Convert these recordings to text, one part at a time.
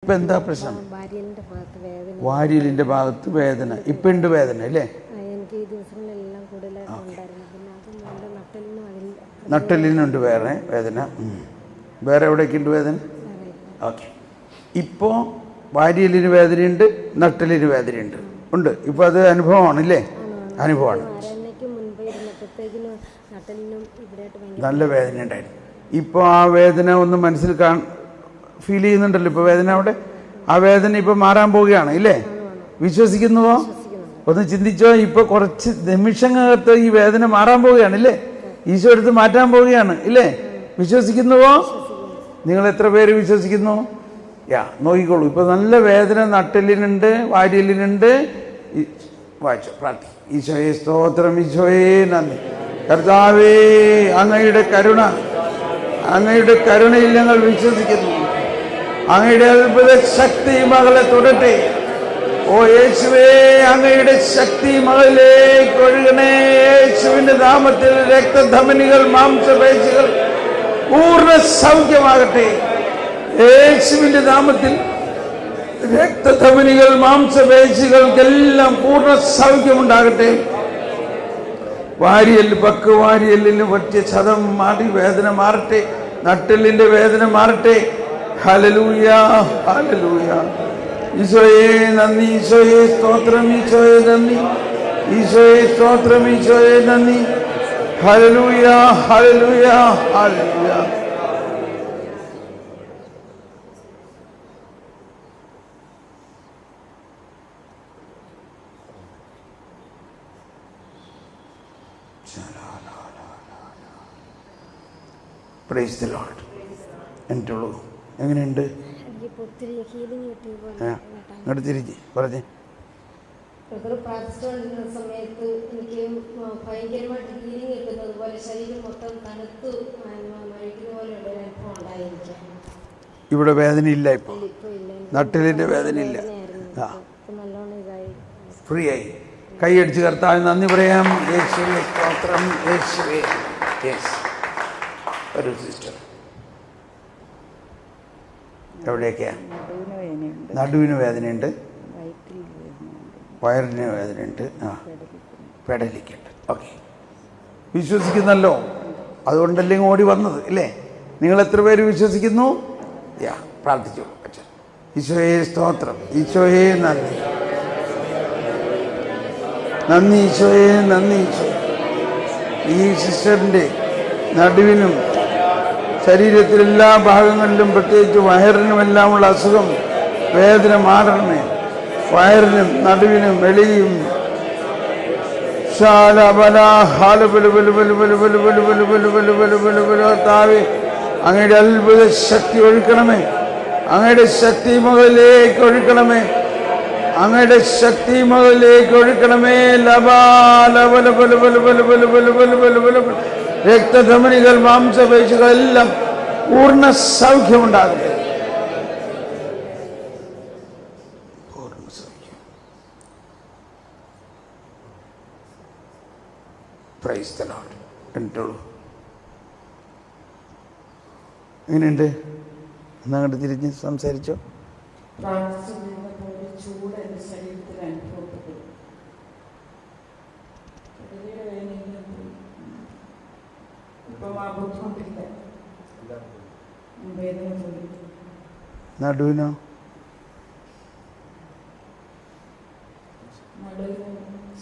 ഇപ്പം എന്താ പ്രശ്നം? വാരിയലിൻ്റെ ഭാഗത്ത് വേദന. ഇപ്പം ഉണ്ട് വേദന അല്ലേ? നട്ടലിനുണ്ട് വേറെ വേദന. വേറെ എവിടേക്കുണ്ട് വേദന? ഓക്കെ. ഇപ്പോൾ വാരിയലിന് വേദനയുണ്ട്, നട്ടലിന് വേദനയുണ്ട്. ഉണ്ട്. ഇപ്പോൾ അത് അനുഭവമാണല്ലേ? അനുഭവമാണ്. നല്ല വേദന ഉണ്ടായിരുന്നു. ഇപ്പോൾ ആ വേദന ഒന്ന് മനസ്സിൽ ഫീൽ ചെയ്യുന്നുണ്ടല്ലോ ഇപ്പോൾ വേദന അവിടെ. ആ വേദന ഇപ്പോൾ മാറാൻ പോവുകയാണ് ഇല്ലേ? വിശ്വസിക്കുന്നുവോ? ഒന്ന് ചിന്തിച്ചോ. ഇപ്പോൾ കുറച്ച് നിമിഷങ്ങൾക്കകത്ത് ഈ വേദന മാറാൻ പോവുകയാണ് ഇല്ലേ? ഈശോ എടുത്ത് മാറ്റാൻ പോവുകയാണ് ഇല്ലേ? വിശ്വസിക്കുന്നുവോ? നിങ്ങൾ എത്ര പേര് വിശ്വസിക്കുന്നു? നോക്കിക്കോളൂ. ഇപ്പൊ നല്ല വേദന നട്ടലിനുണ്ട്, വാരിയലിനുണ്ട്. വായിച്ചോ, പ്രാർത്ഥി. ഈശോയെ സ്തോത്രം, ഈശോയെ നന്ദി. കർത്താവേ, അങ്ങയുടെ കരുണയിൽ ഞങ്ങൾ വിശ്വസിക്കുന്നു. അങ്ങയുടെ അത്ഭുത ശക്തി മകളെ തൊടട്ടെ. ഓ യേശുവേ, അങ്ങയുടെ ശക്തി മകളിലേക്ക് ഒഴുകണേ. യേശുവിന്റെ നാമത്തിൽ രക്തധമനികൾ, മാംസപേശികൾ പൂർണ്ണ സൗഖ്യമാകട്ടെ. യേശുവിന്റെ നാമത്തിൽ രക്തധമനികൾ, മാംസപേശികൾക്കെല്ലാം പൂർണ്ണ സൗഖ്യമുണ്ടാകട്ടെ. വാരിയലിന് പറ്റിയ ക്ഷതം മാറി വേദന മാറട്ടെ. നട്ടലിന്റെ വേദന മാറട്ടെ. Hallelujah, hallelujah. ഈശോയെ നന്ദി, ഈശോയെ സ്തോത്രം, ഈശോയെ നന്ദി, ഈശോയെ സ്തോത്രം, ഈശോയെ നന്ദി. ഹല്ലേലൂയ, ഹല്ലേലൂയ, ഹല്ലേലൂയ. Praise the Lord. എന്നിട്ടുള്ളൂ എങ്ങനെയുണ്ട്? ഇങ്ങോട്ട് തിരിച്ച് പറഞ്ഞേ. പ്രാർത്ഥിച്ചുകൊണ്ടിരുന്ന സമയത്ത് എനിക്ക് ഭയങ്കരമായിട്ട് ഹീലിംഗ് കിട്ടുന്നത് പോലെ ശരീരം മൊത്തം തണുത്ത് മഴിക്കുന്ന പോലെ ഒരു അനുഭവം ഉണ്ടായിരിക്കാം. ഇവിടെ വേദനയില്ല, ഇപ്പോൾ നട്ടിലിന്റെ വേദനയില്ല. ഫ്രീ ആയി. കൈയടിച്ച് കർത്താവിന് നന്ദി പറയാം. യേശുവേ സ്തോത്രം, യേശുവേ. ഒരു സിസ്റ്റർ എവിടെയൊക്കെയാ? നടുവിന് വേദനയുണ്ട്, വയറിന് വേദനയുണ്ട്, പെടലിക്കുണ്ട്. ഓക്കെ, വിശ്വസിക്കുന്നല്ലോ. അതുകൊണ്ടല്ലേ ഓടി വന്നത് ഇല്ലേ? നിങ്ങൾ എത്ര പേര് വിശ്വസിക്കുന്നു? പ്രാർത്ഥിച്ചോളൂ. ഈശോയെ സ്തോത്രം, ഈശോയെ നന്ദി, നന്ദി ഈശോയെ, നന്ദി ഈശോ. ഈ സിസ്റ്ററിൻ്റെ നടുവിനും ശരീരത്തിലെല്ലാ ഭാഗങ്ങളിലും പ്രത്യേകിച്ച് വയറിനുമെല്ലാമുള്ള അസുഖം, വേദന മാറണമേ. വയറിനും നടുവിനും വെളിയും അങ്ങയുടെ അത്ഭുത ശക്തി ഒഴുക്കണമേ. അങ്ങയുടെ ശക്തി മുകളിലേക്ക് ഒഴുക്കണമേ. അങ്ങയുടെ ശക്തി മുകളിലേക്ക് ഒഴുക്കണമേ. രക്തധമനികൾ, മാംസപേശികൾ എല്ലാം പൂർണ്ണ സൗഖ്യമുണ്ടാകട്ടെ. പൂർണ്ണ സൗഖ്യം. Price the Lord. എന്നിട്ടുള്ളൂ എങ്ങനെയുണ്ട്? എന്നങ്ങോട്ട് തിരിഞ്ഞ് സംസാരിച്ചോ. ചൂട് എൻ്റെ ശരീരത്തിൽ അനുഭവപ്പെട്ടു. ഇപ്പം ആ ബുദ്ധിമുട്ടില്ല, വേദന പോയി. നടുവിനോ? നടുവിന്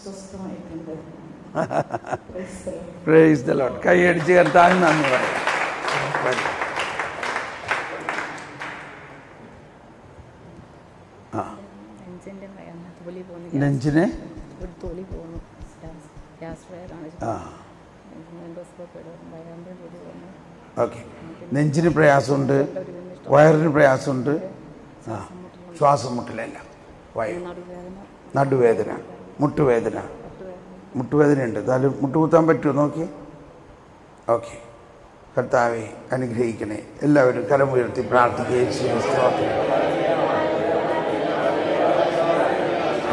സ്വസ്ഥമായിട്ടുണ്ട്. Price the Lord. കൈയടിച്ച് കർത്താവിന് നന്ദി പറയാം. നെഞ്ചിന് ഓക്കെ, നെഞ്ചിന് പ്രയാസമുണ്ട്, വയറിന് പ്രയാസമുണ്ട്, ശ്വാസം മുട്ടലല്ല, നടുവേദന, മുട്ടുവേദനയുണ്ട്. എന്നാലും മുട്ടുകുത്താൻ പറ്റുമോ നോക്കി? ഓക്കെ, കർത്താവെ അനുഗ്രഹിക്കണേ. എല്ലാവരും കരമുയർത്തി പ്രാർത്ഥിക്കുക.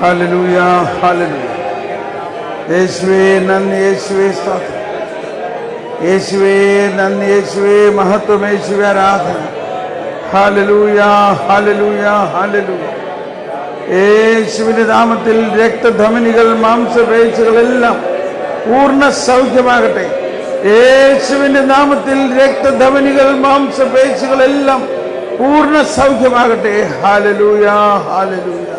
Hallelujah, hallelujah. യേശുവേ നന്ദി, യേശുവേ സ്തോത്രം, യേശുവേ നന്ദി, യേശുവേ മഹത്വം, യേശുവേ ആരാധന. ഹല്ലേലൂയ, ഹല്ലേലൂയ, ഹല്ലേലൂയ. യേശുവിന്റെ നാമത്തിൽ രക്തധമനികൾ, മാംസപേശികളെല്ലാം പൂർണ്ണ സൗഖ്യമാകട്ടെ. യേശുവിന്റെ നാമത്തിൽ രക്തധമനികൾ, മാംസപേശികളെല്ലാം പൂർണ്ണ സൗഖ്യമാകട്ടെ. Hallelujah, hallelujah.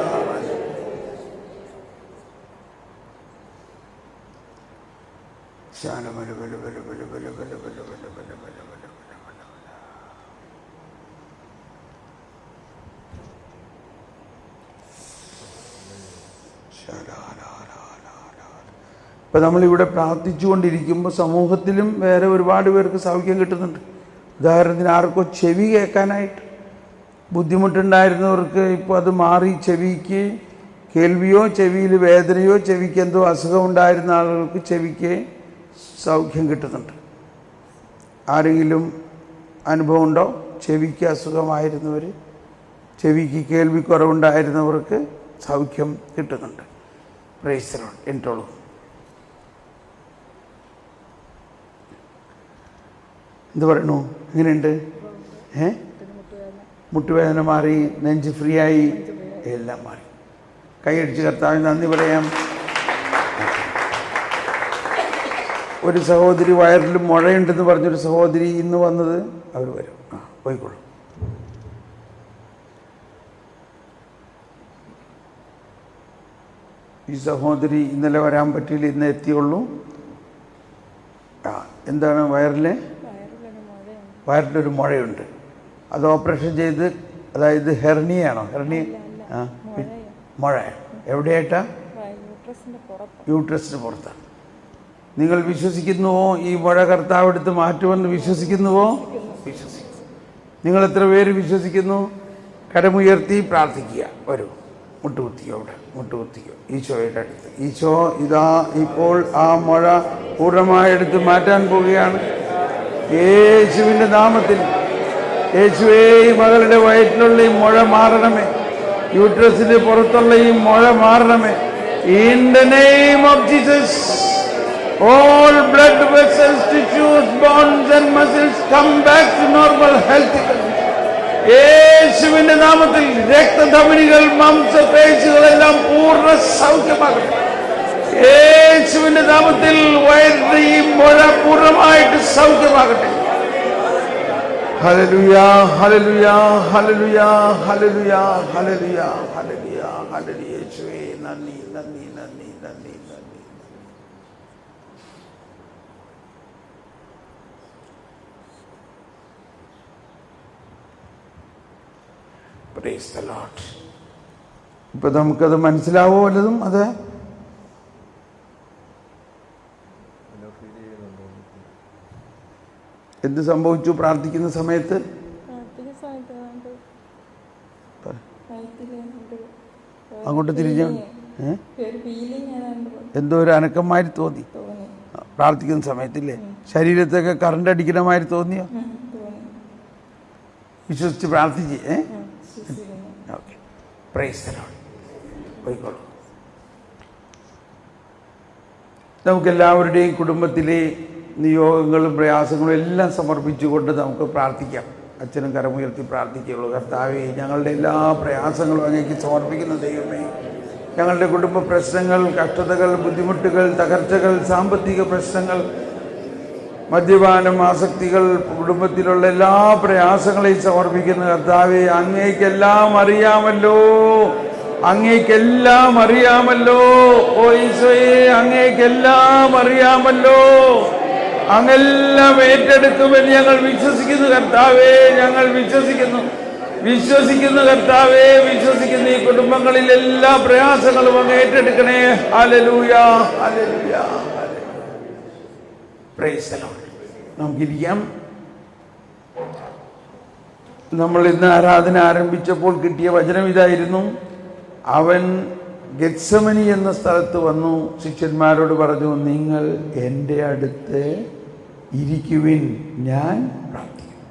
ഇപ്പൊ നമ്മളിവിടെ പ്രാർത്ഥിച്ചുകൊണ്ടിരിക്കുമ്പോൾ സമൂഹത്തിലും വേറെ ഒരുപാട് പേർക്ക് സൗഖ്യം കിട്ടുന്നുണ്ട്. ഉദാഹരണത്തിന് ആർക്കോ ചെവി കേൾക്കാനായിട്ട് ബുദ്ധിമുട്ടുണ്ടായിരുന്നവർക്ക് ഇപ്പോൾ അത് മാറി ചെവിക്ക് കേൾവിയോ ചെവിയിൽ വേദനയോ ചെവിക്ക് എന്തോ അസുഖം ഉണ്ടായിരുന്ന ആളുകൾക്ക് ചെവിക്ക് സൗഖ്യം കിട്ടുന്നുണ്ട്. ആരെങ്കിലും അനുഭവം ഉണ്ടോ? ചെവിക്ക് അസുഖമായിരുന്നവർ, ചെവിക്ക് കേൾവിക്കുറവുണ്ടായിരുന്നവർക്ക് സൗഖ്യം കിട്ടുന്നുണ്ട്. Praise the Lord. എന്നോളൂ. എന്ത് പറയണു? എങ്ങനെയുണ്ട്? മുട്ടുവേദന മാറി, നെഞ്ച് ഫ്രീ ആയി, എല്ലാം മാറി. കൈയടിച്ച് കർത്താവിന് നന്ദി പറയാം. ഒരു സഹോദരി വയറിൽ മുഴയുണ്ടെന്ന് പറഞ്ഞൊരു സഹോദരി ഇന്ന് വന്നത്, അവർ വരും. പോയിക്കോളൂ. ഈ സഹോദരി ഇന്നലെ വരാൻ പറ്റിയില്ല, ഇന്ന് എത്തിയുള്ളൂ. എന്താണ് വയറിലൊരു മുഴയുണ്ട്. അത് ഓപ്പറേഷൻ ചെയ്ത്, അതായത് ഹെർണിയാണോ? മുഴ എവിടെയായിട്ടാ? യൂട്രസിന് പുറത്താണ്. നിങ്ങൾ വിശ്വസിക്കുന്നുവോ ഈ മുഴ കർത്താവ് എടുത്ത് മാറ്റുമെന്ന്? വിശ്വസിക്കുന്നുവോ? വിശ്വസിക്കുന്നു. നിങ്ങൾ എത്ര പേര് വിശ്വസിക്കുന്നു? കരമുയർത്തി പ്രാർത്ഥിക്കുക. വരൂ, മുട്ടുകുത്തിക്കോ. അവിടെ മുട്ടുകുത്തിക്കോ. ഈശോയുടെ അടുത്ത്. ഈശോ ഇതാ ഇപ്പോൾ ആ മുഴ പൂർണ്ണമായി എടുത്ത് മാറ്റാൻ പോവുകയാണ് യേശുവിൻ്റെ നാമത്തിൽ. യേശുവേ, ഈ മകളുടെ വയറ്റിലുള്ള ഈ മുഴ മാറണമേ. യൂട്രസിന് പുറത്തുള്ള ഈ മുഴ മാറണമേ. In the name of Jesus, all blood vessels, tissues, bones and muscles come back to normal health. യേശുവിന്റെ നാമത്തിൽ രക്തധമനികൾ, മാംസപേശികളെല്ലാം പൂർണ്ണ സൗഖ്യമാകട്ടെ. യേശുവിന്റെ നാമത്തിൽ വയറിന്റെ ഈ മുഴ പൂർണ്ണമായിട്ട് സൗഖ്യമാകട്ടെ. ഹല്ലേലൂയ, ഹല്ലേലൂയ, ഹല്ലേലൂയ, ഹല്ലേലൂയ, ഹല്ലേലൂയ, ഹല്ലേലൂയ, ഹല്ലേലൂയ. യേശുവേ നന്ദി, നന്ദി, നന്ദി, നന്ദി, നന്ദി. Price the Lord. ഇപ്പൊ നമുക്കത് മനസ്സിലാവോ? വല്ലതും അത് എന്ത് സംഭവിച്ചു? പ്രാർത്ഥിക്കുന്ന സമയത്ത് അങ്ങോട്ട് തിരിഞ്ഞു എന്തോ ഒരു അനക്കമാതിരി തോന്നി പ്രാർത്ഥിക്കുന്ന സമയത്തില്ലേ? ശരീരത്തൊക്കെ കറണ്ട് അടിക്കണമാതിരി തോന്നിയോ? വിശ്വസിച്ച് പ്രാർത്ഥിച്ച്. Okay, price the Lord. പോയിക്കോളൂ. നമുക്കെല്ലാവരുടെയും കുടുംബത്തിലെ നിയോഗങ്ങളും പ്രയാസങ്ങളും എല്ലാം സമർപ്പിച്ചുകൊണ്ട് നമുക്ക് പ്രാർത്ഥിക്കാം. അച്ഛനും കരമുയർത്തി പ്രാർത്ഥിക്കുകയുള്ളൂ. കർത്താവേ, ഞങ്ങളുടെ എല്ലാ പ്രയാസങ്ങളും അങ്ങേക്ക് സമർപ്പിക്കുന്ന ദൈവമേ, ഞങ്ങളുടെ കുടുംബ പ്രശ്നങ്ങൾ, കഷ്ടതകൾ, ബുദ്ധിമുട്ടുകൾ, തകർച്ചകൾ, സാമ്പത്തിക പ്രശ്നങ്ങൾ, മദ്യപാനം, ആസക്തികൾ, കുടുംബത്തിലുള്ള എല്ലാ പ്രയാസങ്ങളെയും സമർപ്പിക്കുന്ന കർത്താവേ, അങ്ങേക്കെല്ലാം അറിയാമല്ലോ, അങ്ങേക്കെല്ലാം അറിയാമല്ലോ. ഓ ഈശോയെ, അങ്ങേക്കെല്ലാം അറിയാമല്ലോ. അങ്ങെല്ലാം ഏറ്റെടുക്കുമെന്ന് ഞങ്ങൾ വിശ്വസിക്കുന്നു കർത്താവേ. ഞങ്ങൾ വിശ്വസിക്കുന്നു കർത്താവേ, വിശ്വസിക്കുന്നു. ഈ കുടുംബങ്ങളിൽ എല്ലാ പ്രയാസങ്ങളും അങ്ങ് ഏറ്റെടുക്കണേ. ഹല്ലേലൂയ, ഹല്ലേലൂയ, പ്രൈസ് ദി ലോർഡ്. നമുക്കിരിക്കാം. നമ്മൾ ഇന്ന് ആരാധന ആരംഭിച്ചപ്പോൾ കിട്ടിയ വചനം ഇതായിരുന്നു. അവൻ ഗെത്സമനി എന്ന സ്ഥലത്ത് വന്നു, ശിഷ്യന്മാരോട് പറഞ്ഞു, നിങ്ങൾ എൻ്റെ അടുത്ത് ഇരിക്കുവിൻ, ഞാൻ പ്രാർത്ഥിക്കും.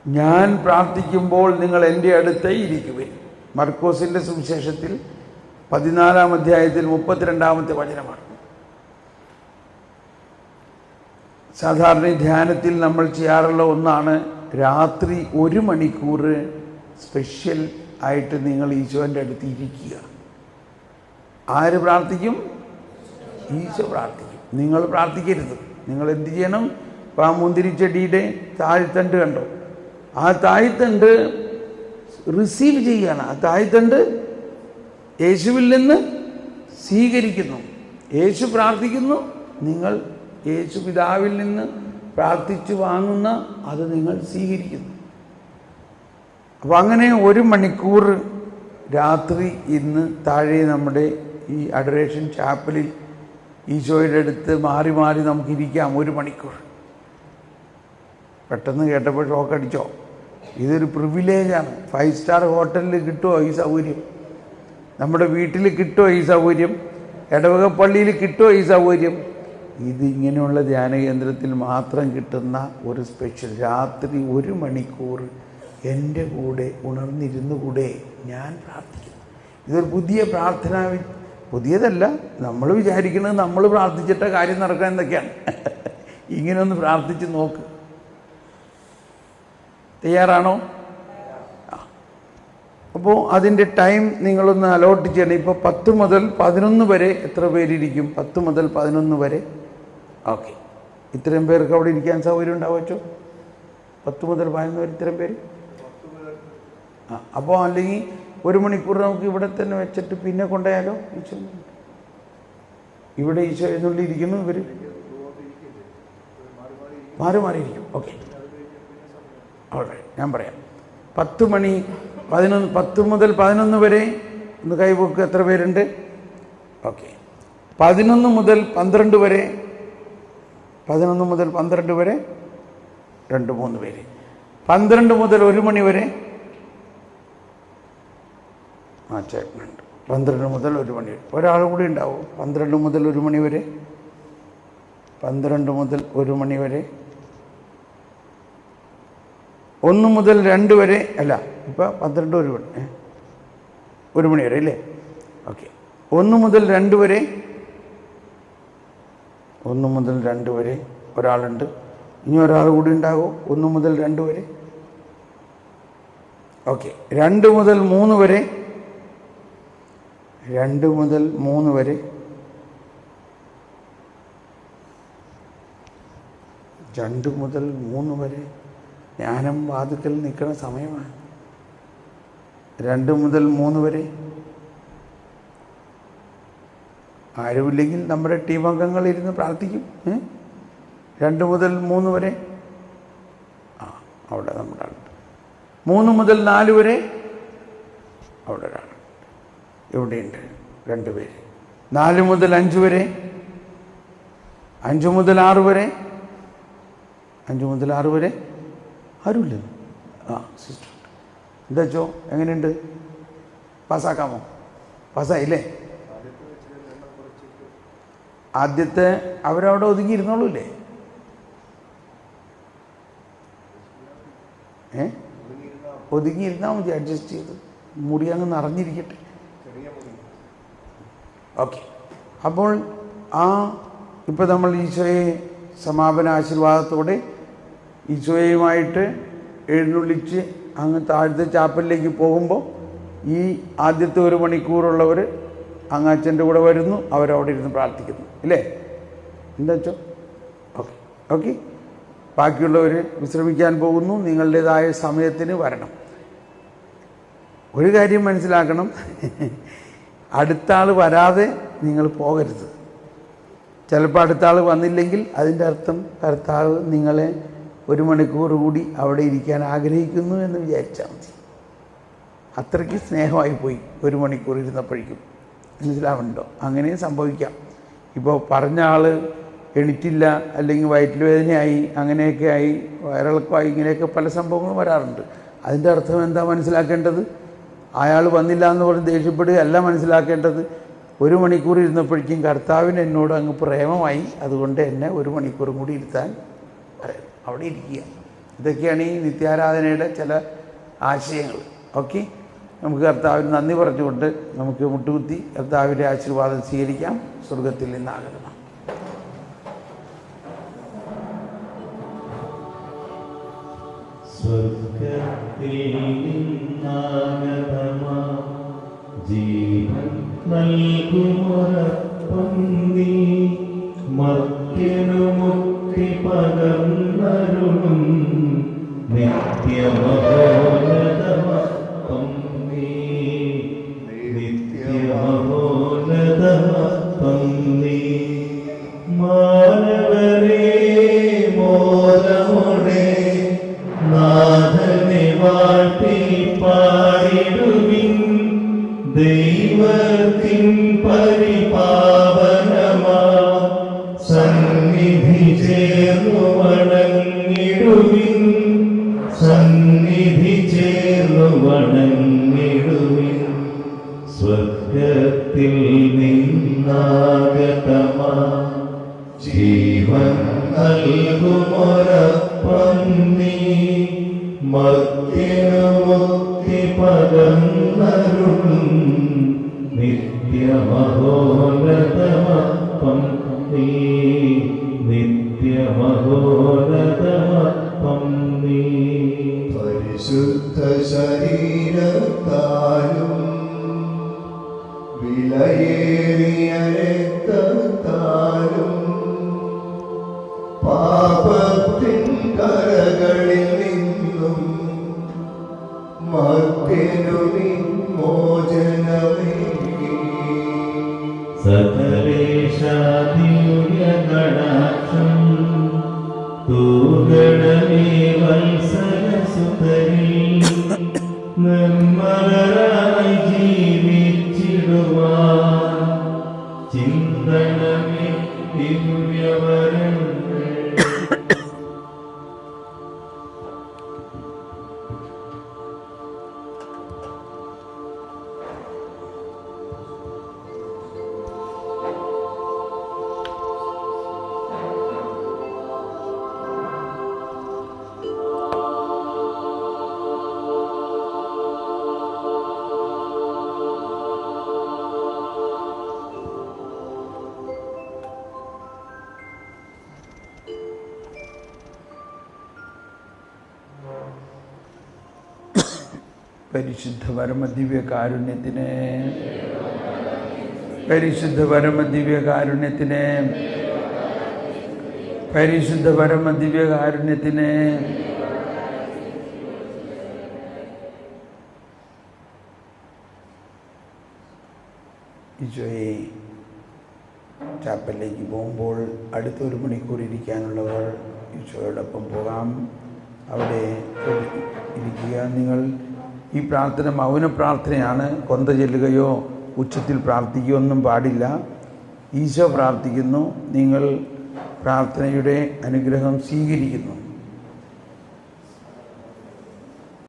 ഞാൻ പ്രാർത്ഥിക്കുമ്പോൾ നിങ്ങൾ എൻ്റെ അടുത്ത് ഇരിക്കുവിൻ. മർക്കോസിൻ്റെ സുവിശേഷത്തിൽ 14-ാം അധ്യായത്തിൽ 32-ാമത്തെ വചനമാണ്. സാധാരണ ധ്യാനത്തിൽ നമ്മൾ ചെയ്യാറുള്ള ഒന്നാണ് രാത്രി 1 മണിക്കൂർ സ്പെഷ്യൽ ആയിട്ട് നിങ്ങൾ ഈശോൻ്റെ അടുത്ത് ഇരിക്കുക. ആര് പ്രാർത്ഥിക്കും? ഈശോ പ്രാർത്ഥിക്കും. നിങ്ങൾ പ്രാർത്ഥിക്കരുത്. നിങ്ങൾ എന്ത് ചെയ്യണം? ഇപ്പോൾ ആ മുന്തിരിച്ചെടിയുടെ താഴ്ത്തണ്ട് കണ്ടോ? ആ താഴ്ത്തണ്ട് റിസീവ് ചെയ്യുകയാണ്. ആ താഴ്ത്തണ്ട് യേശുവിൽ നിന്ന് സ്വീകരിക്കുന്നു. യേശു പ്രാർത്ഥിക്കുന്നു, നിങ്ങൾ യേശു പിതാവിൽ നിന്ന് പ്രാർത്ഥിച്ചു വാങ്ങുന്ന അത് നിങ്ങൾ സ്വീകരിക്കുന്നു. അപ്പം അങ്ങനെ 1 മണിക്കൂർ രാത്രി ഇന്ന് താഴെ നമ്മുടെ ഈ അഡറേഷൻ ചാപ്പലിൽ ഈശോയുടെ അടുത്ത് മാറി മാറി നമുക്കിരിക്കാം 1 മണിക്കൂർ. പെട്ടെന്ന് കേട്ടപ്പോൾ ഷോക്കടിച്ചോ? ഇതൊരു പ്രിവിലേജാണ്. 5 സ്റ്റാർ ഹോട്ടലിൽ കിട്ടുമോ ഈ സൗകര്യം? നമ്മുടെ വീട്ടിൽ കിട്ടുമോ ഈ സൗകര്യം? ഇടവക പള്ളിയിൽ കിട്ടുമോ ഈ സൗകര്യം? ഇതിങ്ങനെയുള്ള ധ്യാന കേന്ദ്രത്തിൽ മാത്രം കിട്ടുന്ന ഒരു സ്പെഷ്യൽ. രാത്രി 1 മണിക്കൂർ എൻ്റെ കൂടെ ഉണർന്നിരുന്നു കൂടെ ഞാൻ പ്രാർത്ഥിക്കുന്നു. ഇതൊരു പുതിയ പ്രാർത്ഥന. പുതിയതല്ല, നമ്മൾ വിചാരിക്കുന്നത് നമ്മൾ പ്രാർത്ഥിച്ചിട്ട കാര്യം നടക്കാൻ എന്തൊക്കെയാണ്. ഇങ്ങനെ ഒന്ന് പ്രാർത്ഥിച്ച് നോക്ക്. തയ്യാറാണോ? അപ്പോൾ അതിൻ്റെ ടൈം നിങ്ങളൊന്ന് അലോട്ട് ചെയ്യണം. ഇപ്പോൾ 10 മുതൽ 11 വരെ എത്ര പേരിരിക്കും? 10 മുതൽ 11 വരെ. ഓക്കെ, ഇത്രയും പേർക്ക് അവിടെ ഇരിക്കാൻ സൗകര്യം ഉണ്ടാവുമോ? 10 മുതൽ 11 വരെ ഇത്രയും പേര്. അപ്പോൾ അല്ലെങ്കിൽ 1 മണിക്കൂർ നമുക്ക് ഇവിടെ തന്നെ വെച്ചിട്ട് പിന്നെ കൊണ്ടുപോയാലോ? ഈശോ ഇവിടെ ഈശോ എഴുന്നള്ളിയിരിക്കുന്നു. ഇവർ മാറി മാറിയിരിക്കും. ഓക്കെ, ഞാൻ പറയാം. 10 മുതൽ 11 വരെ ഒന്ന് കൈപോക്ക്. എത്ര പേരുണ്ട്? ഓക്കെ. 11 മുതൽ 12 വരെ. 11 മുതൽ 12 വരെ 2-3 പേര്. 12 മുതൽ 1 മണി വരെ ചേട്ടനുണ്ട്. 12 മുതൽ 1 മണി വരെ ഒരാൾ കൂടി ഉണ്ടാവും. 12 മുതൽ 1 മണി വരെ. 12 മുതൽ 1 മണി വരെ. 1 മുതൽ 2 വരെ. അല്ല, ഇപ്പോൾ 12 1 മണി വരെ അല്ലേ? ഓക്കെ. 1 മുതൽ 2 വരെ. 1 മുതൽ 2 വരെ ഒരാളുണ്ട്. ഇനി ഒരാൾ കൂടി ഉണ്ടാകുമോ? 1 മുതൽ 2 വരെ. ഓക്കെ. 2 മുതൽ 3 വരെ. 2 മുതൽ 3 വരെ. 2 മുതൽ 3 വരെ ജ്ഞാനം വാതുക്കൽ നിൽക്കുന്ന സമയമാണ്. 2 മുതൽ 3 വരെ. ആരുമില്ലെങ്കിൽ നമ്മുടെ ടീം അംഗങ്ങൾ ഇരുന്ന് പ്രാർത്ഥിക്കും. 2 മുതൽ 3 വരെ. അവിടെ നമ്മുടെ ആളുണ്ട്. 3 മുതൽ 4 വരെ അവിടെ ഒരാളുണ്ട്. ഇവിടെയുണ്ട് 2 പേര്. 4 മുതൽ 5 വരെ. 5 മുതൽ 6 വരെ. 5 മുതൽ 6 വരെ ആരുമില്ല. സിസ്റ്റർ എന്താ വെച്ചോ? എങ്ങനെയുണ്ട്? പാസ്സാക്കാമോ? പാസ്സായില്ലേ? ആദ്യത്തെ അവരവിടെ ഒതുങ്ങിയിരുന്നോളൂല്ലേ? ഒതുങ്ങിയിരുന്നാൽ മതി. അഡ്ജസ്റ്റ് ചെയ്ത് മുടി അങ്ങ് നിറഞ്ഞിരിക്കട്ടെ. ഓക്കെ. അപ്പോൾ ഇപ്പോൾ നമ്മൾ ഈശോയെ സമാപന ആശീർവാദത്തോടെ ഈശോയുമായിട്ട് എഴുന്നള്ളിച്ച് അങ്ങ് താഴത്തെ ചാപ്പലിലേക്ക് പോകുമ്പോൾ ഈ ആദ്യത്തെ 1 മണിക്കൂറുള്ളവർ അങ്ങ് അച്ഛൻ്റെ കൂടെ വരുന്നു. അവരവിടെ ഇരുന്ന് പ്രാർത്ഥിക്കുന്നു ഇല്ലേ? എന്താ വെച്ചോ? ഓക്കെ. ഓക്കെ. ബാക്കിയുള്ളവർ വിശ്രമിക്കാൻ പോകുന്നു. നിങ്ങളുടേതായ സമയത്തിന് വരണം. ഒരു കാര്യം മനസ്സിലാക്കണം, അടുത്ത ആൾ വരാതെ നിങ്ങൾ പോകരുത്. ചിലപ്പോൾ അടുത്ത ആൾ വന്നില്ലെങ്കിൽ അതിൻ്റെ അർത്ഥം കർത്താവ് നിങ്ങളെ 1 മണിക്കൂർ കൂടി അവിടെ ഇരിക്കാൻ ആഗ്രഹിക്കുന്നു എന്ന് വിചാരിച്ചാൽ മതി. അത്രയ്ക്ക് സ്നേഹമായി പോയി 1 മണിക്കൂർ ഇരുന്നപ്പോഴേക്കും. മനസ്സിലാവുന്നുണ്ടോ? അങ്ങനെയും സംഭവിക്കാം. ഇപ്പോൾ പറഞ്ഞ ആൾ എണിറ്റില്ല, അല്ലെങ്കിൽ വയറ്റിൽ വേദനയായി, അങ്ങനെയൊക്കെ ആയി, വയറിളക്കമായി, ഇങ്ങനെയൊക്കെ പല സംഭവങ്ങളും വരാറുണ്ട്. അതിൻ്റെ അർത്ഥം എന്താ മനസ്സിലാക്കേണ്ടത്? അയാൾ വന്നില്ല എന്ന് പറഞ്ഞ് ദേഷ്യപ്പെടുകയല്ല മനസ്സിലാക്കേണ്ടത്. 1 മണിക്കൂർ ഇരുന്നപ്പോഴേക്കും കർത്താവിന് എന്നോട് അങ്ങ് പ്രേമമായി, അതുകൊണ്ട് എന്നെ 1 മണിക്കൂറും കൂടി ഇരുത്താൻ അവിടെ ഇരിക്കുക. ഇതൊക്കെയാണ് ഈ നിത്യാരാധനയുടെ ചില ആശയങ്ങൾ. ഓക്കെ. നമുക്ക് കർത്താവിന് നന്ദി പറഞ്ഞുകൊണ്ട് നമുക്ക് മുട്ടുകുത്തി കർത്താവിൻ്റെ ആശീർവാദം സ്വീകരിക്കാം. സ്വർഗത്തിൽ നിന്നാകണം. സ്വർഗത്തിൽ നിന്നാഗതമാ ജീവൻ നൽകുമൊരപ്പം നീ മർത്യനു മുക്തി പകർന്നരുളും നിത്യമഹോന്നതമപ്പം നീ നിത്യമഹോന്നതമപ്പം നീ മാനവരേ മോദമോടെ നാഥനെ വാഴ്ത്തി പാടിടുവിൻ ദൈവത്തിൻ പരിപാവനമാ സന്നിധി ചേർന്നു വണങ്ങിടുവിൻ സന്നിധി ചേർന്നു വണങ്ങിടുവിൻ സ്വർഗത്തിൽ നിന്നാഗതമാ ജീവൻ നൽകുമൊരപ്പം നീ മർത്യനു മുക്തി പകർന്നരുളും നിത്യമഹോന്നതമപ്പം നീ നിത്യമഹോന്നതമപ്പം നീ പരിശുദ്ധ ശരീരത്താലും വിലയേറിയ രക്തത്താലും പാപത്തിൻ കരകളിൽ നിന്നും മർത്യനു വിമോചനമേകി സകലേശാദിയുഗടാക്ഷം തൂഗണമേ വത്സരസുതരിൽ നിർമ്മലരായി ജീവിച്ചിടുവാൻ ചിന്തനമേ ദിവ്യവരങ്ങൾ പരിശുദ്ധ പരമദിവ്യകാരുണ്യത്തിന് പരിശുദ്ധ പരമദിവ്യകാരുണ്യത്തിന് പരിശുദ്ധ പരമദിവ്യകാരുണ്യത്തിന് ഈശോയെ ചാപ്പലിലേക്ക് പോകുമ്പോൾ അടുത്തൊരു മണിക്കൂർ ഇരിക്കാനുള്ളവർ ഈശോയോടൊപ്പം പോകാം. അവിടെ ഇരിക്കുക. നിങ്ങൾ ഈ പ്രാർത്ഥന മൗന പ്രാർത്ഥനയാണ്. കൊന്ത ചെല്ലുകയോ ഉച്ചത്തിൽ പ്രാർത്ഥിക്കുകയോ ഒന്നും പാടില്ല. ഈശോ പ്രാർത്ഥിക്കുന്നു, നിങ്ങൾ പ്രാർത്ഥനയുടെ അനുഗ്രഹം സ്വീകരിക്കുന്നു.